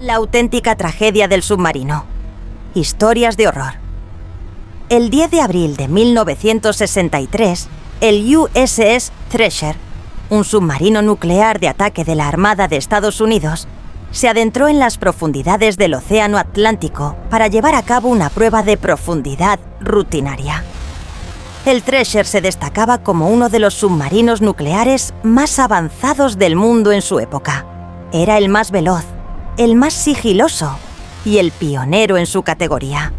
La auténtica tragedia del submarino. Historias de horror. El 10 de abril de 1963, el USS Thresher, un submarino nuclear de ataque de la Armada de Estados Unidos, se adentró en las profundidades del Océano Atlántico para llevar a cabo una prueba de profundidad rutinaria. El Thresher se destacaba como uno de los submarinos nucleares más avanzados del mundo en su época. Era el más veloz, el más sigiloso y el pionero en su categoría.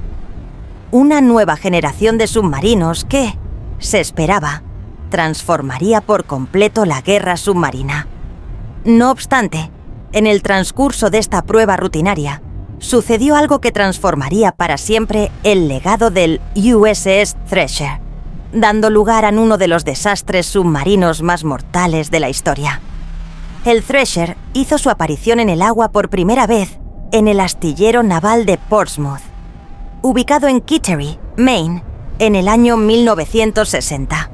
Una nueva generación de submarinos que, se esperaba, transformaría por completo la guerra submarina. No obstante, en el transcurso de esta prueba rutinaria, sucedió algo que transformaría para siempre el legado del USS Thresher, dando lugar a uno de los desastres submarinos más mortales de la historia. El Thresher hizo su aparición en el agua por primera vez en el astillero naval de Portsmouth, ubicado en Kittery, Maine, en el año 1960.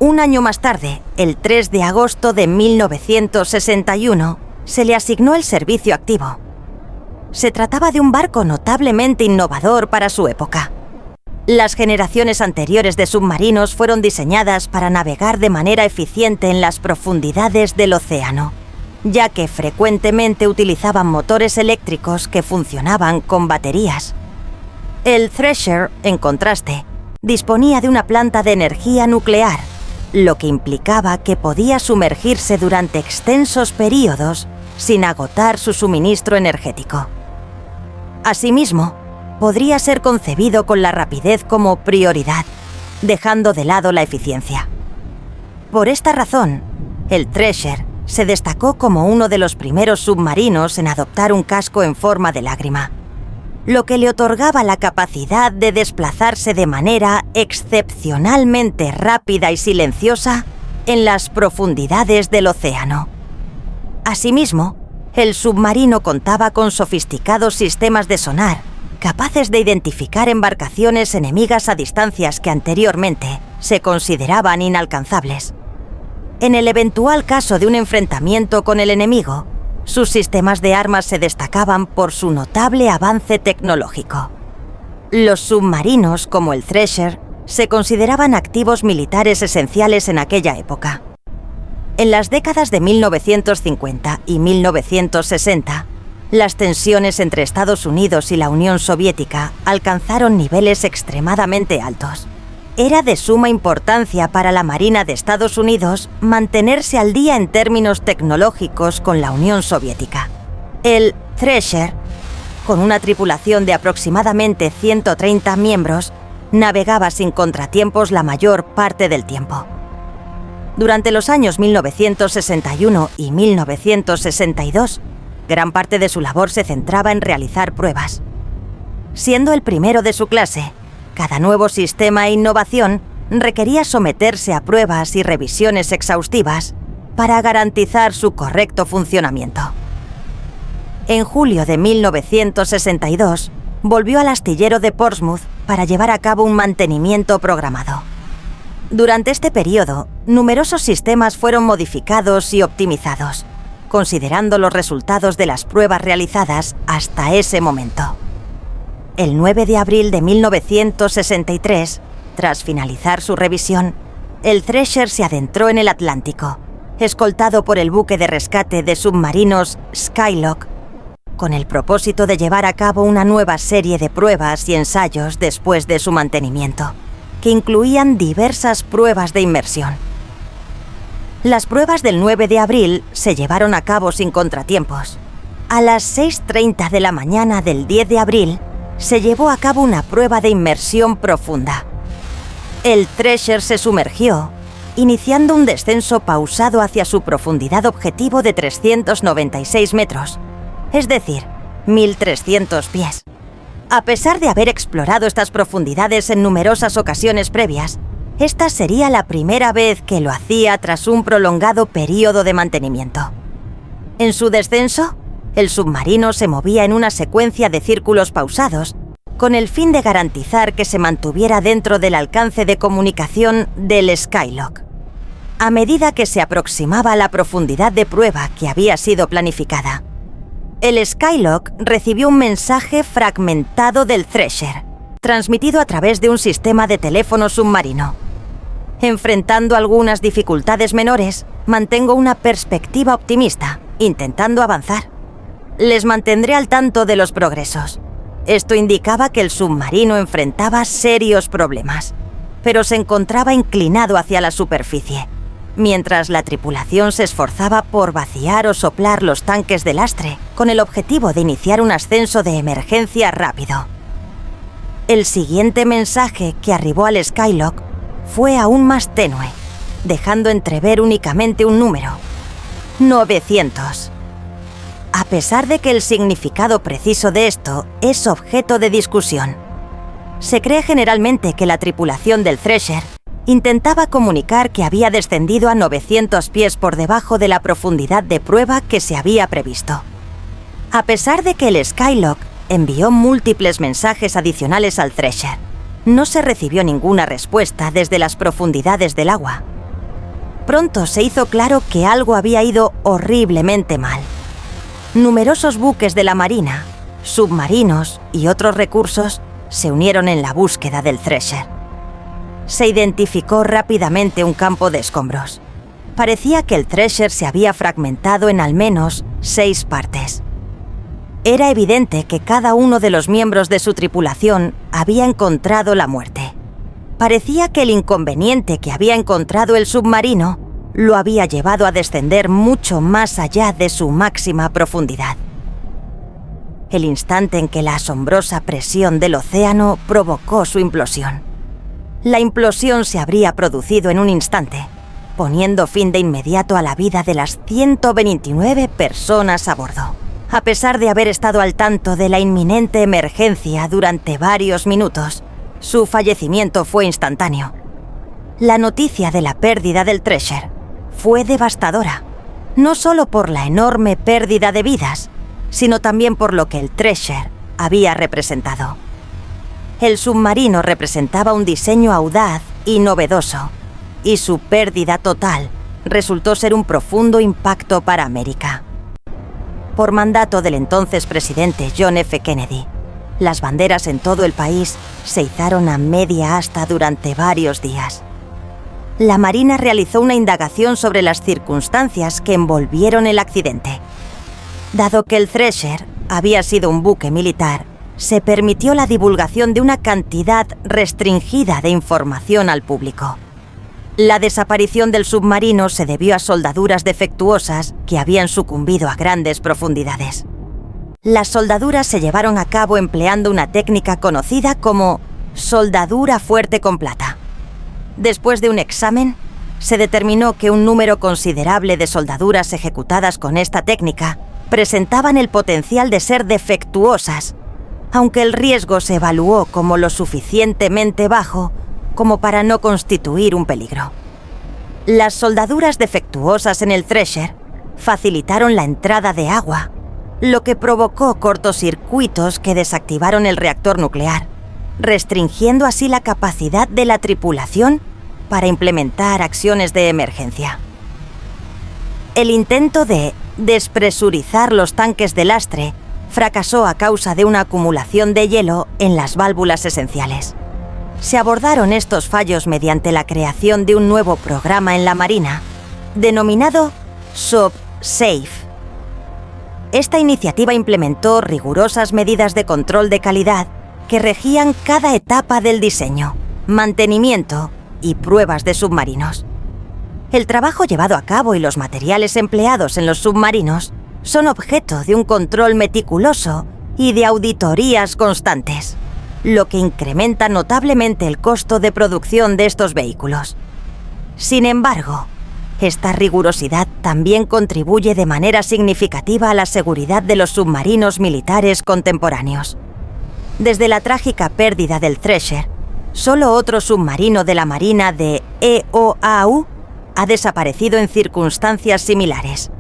Un año más tarde, el 3 de agosto de 1961, se le asignó el servicio activo. Se trataba de un barco notablemente innovador para su época. Las generaciones anteriores de submarinos fueron diseñadas para navegar de manera eficiente en las profundidades del océano, ya que frecuentemente utilizaban motores eléctricos que funcionaban con baterías. El Thresher, en contraste, disponía de una planta de energía nuclear, lo que implicaba que podía sumergirse durante extensos períodos sin agotar su suministro energético. Asimismo, podría ser concebido con la rapidez como prioridad, dejando de lado la eficiencia. Por esta razón, el Thresher se destacó como uno de los primeros submarinos en adoptar un casco en forma de lágrima, lo que le otorgaba la capacidad de desplazarse de manera excepcionalmente rápida y silenciosa en las profundidades del océano. Asimismo, el submarino contaba con sofisticados sistemas de sonar, capaces de identificar embarcaciones enemigas a distancias que anteriormente se consideraban inalcanzables. En el eventual caso de un enfrentamiento con el enemigo, sus sistemas de armas se destacaban por su notable avance tecnológico. Los submarinos, como el Thresher, se consideraban activos militares esenciales en aquella época. En las décadas de 1950 y 1960, las tensiones entre Estados Unidos y la Unión Soviética alcanzaron niveles extremadamente altos. Era de suma importancia para la Marina de Estados Unidos mantenerse al día en términos tecnológicos con la Unión Soviética. El Thresher, con una tripulación de aproximadamente 130 miembros, navegaba sin contratiempos la mayor parte del tiempo. Durante los años 1961 y 1962, gran parte de su labor se centraba en realizar pruebas. Siendo el primero de su clase, cada nuevo sistema e innovación requería someterse a pruebas y revisiones exhaustivas para garantizar su correcto funcionamiento. En julio de 1962, volvió al astillero de Portsmouth para llevar a cabo un mantenimiento programado. Durante este periodo, numerosos sistemas fueron modificados y optimizados, considerando los resultados de las pruebas realizadas hasta ese momento. El 9 de abril de 1963, tras finalizar su revisión, el Thresher se adentró en el Atlántico, escoltado por el buque de rescate de submarinos Skylock, con el propósito de llevar a cabo una nueva serie de pruebas y ensayos después de su mantenimiento, que incluían diversas pruebas de inmersión. Las pruebas del 9 de abril se llevaron a cabo sin contratiempos. A las 6:30 de la mañana del 10 de abril, se llevó a cabo una prueba de inmersión profunda. El Thresher se sumergió, iniciando un descenso pausado hacia su profundidad objetivo de 396 metros, es decir, 1.300 pies. A pesar de haber explorado estas profundidades en numerosas ocasiones previas, esta sería la primera vez que lo hacía tras un prolongado periodo de mantenimiento. En su descenso, el submarino se movía en una secuencia de círculos pausados, con el fin de garantizar que se mantuviera dentro del alcance de comunicación del Skylock. A medida que se aproximaba a la profundidad de prueba que había sido planificada, El Skylock recibió un mensaje fragmentado del Thresher, transmitido a través de un sistema de teléfono submarino. Enfrentando algunas dificultades menores, mantengo una perspectiva optimista, intentando avanzar. Les mantendré al tanto de los progresos. Esto indicaba que el submarino enfrentaba serios problemas, pero se encontraba inclinado hacia la superficie, mientras la tripulación se esforzaba por vaciar o soplar los tanques de lastre, con el objetivo de iniciar un ascenso de emergencia rápido. El siguiente mensaje que arribó al Skylock fue aún más tenue, dejando entrever únicamente un número: 900. A pesar de que el significado preciso de esto es objeto de discusión. Se cree generalmente que la tripulación del Thresher intentaba comunicar que había descendido a 900 pies por debajo de la profundidad de prueba que se había previsto. A pesar de que el Skylock envió múltiples mensajes adicionales al Thresher, no se recibió ninguna respuesta desde las profundidades del agua. Pronto se hizo claro que algo había ido horriblemente mal. Numerosos buques de la Marina, submarinos y otros recursos se unieron en la búsqueda del Thresher. Se identificó rápidamente un campo de escombros. Parecía que el Thresher se había fragmentado en al menos 6 partes. Era evidente que cada uno de los miembros de su tripulación había encontrado la muerte. Parecía que el inconveniente que había encontrado el submarino lo había llevado a descender mucho más allá de su máxima profundidad. El instante en que la asombrosa presión del océano provocó su implosión. La implosión se habría producido en un instante, poniendo fin de inmediato a la vida de las 129 personas a bordo. A pesar de haber estado al tanto de la inminente emergencia durante varios minutos, su fallecimiento fue instantáneo. La noticia de la pérdida del Thresher fue devastadora, no solo por la enorme pérdida de vidas, sino también por lo que el Thresher había representado. El submarino representaba un diseño audaz y novedoso, y su pérdida total resultó ser un profundo impacto para América. Por mandato del entonces presidente John F. Kennedy, las banderas en todo el país se izaron a media asta durante varios días. La Marina realizó una indagación sobre las circunstancias que envolvieron el accidente. Dado que el Thresher había sido un buque militar, se permitió la divulgación de una cantidad restringida de información al público. La desaparición del submarino se debió a soldaduras defectuosas que habían sucumbido a grandes profundidades. Las soldaduras se llevaron a cabo empleando una técnica conocida como soldadura fuerte con plata. Después de un examen, se determinó que un número considerable de soldaduras ejecutadas con esta técnica presentaban el potencial de ser defectuosas, aunque el riesgo se evaluó como lo suficientemente bajo como para no constituir un peligro. Las soldaduras defectuosas en el Thresher facilitaron la entrada de agua, lo que provocó cortocircuitos que desactivaron el reactor nuclear, restringiendo así la capacidad de la tripulación para implementar acciones de emergencia. El intento de despresurizar los tanques de lastre fracasó a causa de una acumulación de hielo en las válvulas esenciales. Se abordaron estos fallos mediante la creación de un nuevo programa en la Marina, denominado SubSafe. Esta iniciativa implementó rigurosas medidas de control de calidad que regían cada etapa del diseño, mantenimiento y pruebas de submarinos. El trabajo llevado a cabo y los materiales empleados en los submarinos son objeto de un control meticuloso y de auditorías constantes, lo que incrementa notablemente el costo de producción de estos vehículos. Sin embargo, esta rigurosidad también contribuye de manera significativa a la seguridad de los submarinos militares contemporáneos. Desde la trágica pérdida del Thresher, solo otro submarino de la Marina de EOAU ha desaparecido en circunstancias similares.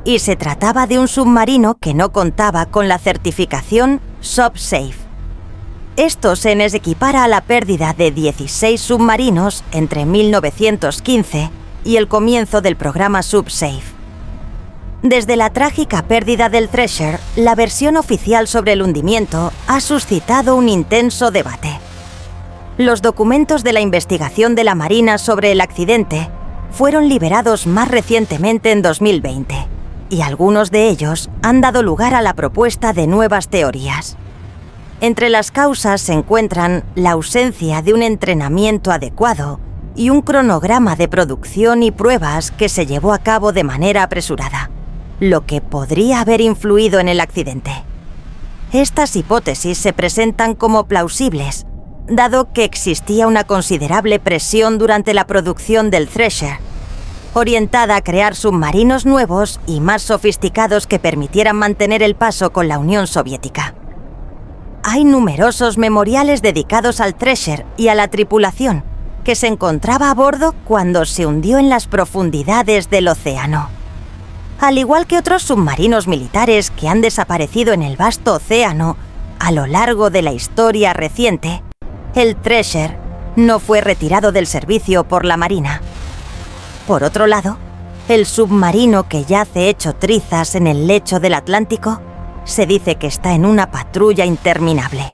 Y se trataba de un submarino que no contaba con la certificación SubSafe. Esto se les equipara a la pérdida de 16 submarinos entre 1915 y el comienzo del programa SubSafe. Desde la trágica pérdida del Thresher, la versión oficial sobre el hundimiento ha suscitado un intenso debate. Los documentos de la investigación de la Marina sobre el accidente fueron liberados más recientemente en 2020, y algunos de ellos han dado lugar a la propuesta de nuevas teorías. Entre las causas se encuentran la ausencia de un entrenamiento adecuado y un cronograma de producción y pruebas que se llevó a cabo de manera apresurada, lo que podría haber influido en el accidente. Estas hipótesis se presentan como plausibles, dado que existía una considerable presión durante la producción del Thresher, orientada a crear submarinos nuevos y más sofisticados que permitieran mantener el paso con la Unión Soviética. Hay numerosos memoriales dedicados al Thresher y a la tripulación, que se encontraba a bordo cuando se hundió en las profundidades del océano. Al igual que otros submarinos militares que han desaparecido en el vasto océano a lo largo de la historia reciente, el Thresher no fue retirado del servicio por la Marina. Por otro lado, el submarino que yace hecho trizas en el lecho del Atlántico se dice que está en una patrulla interminable.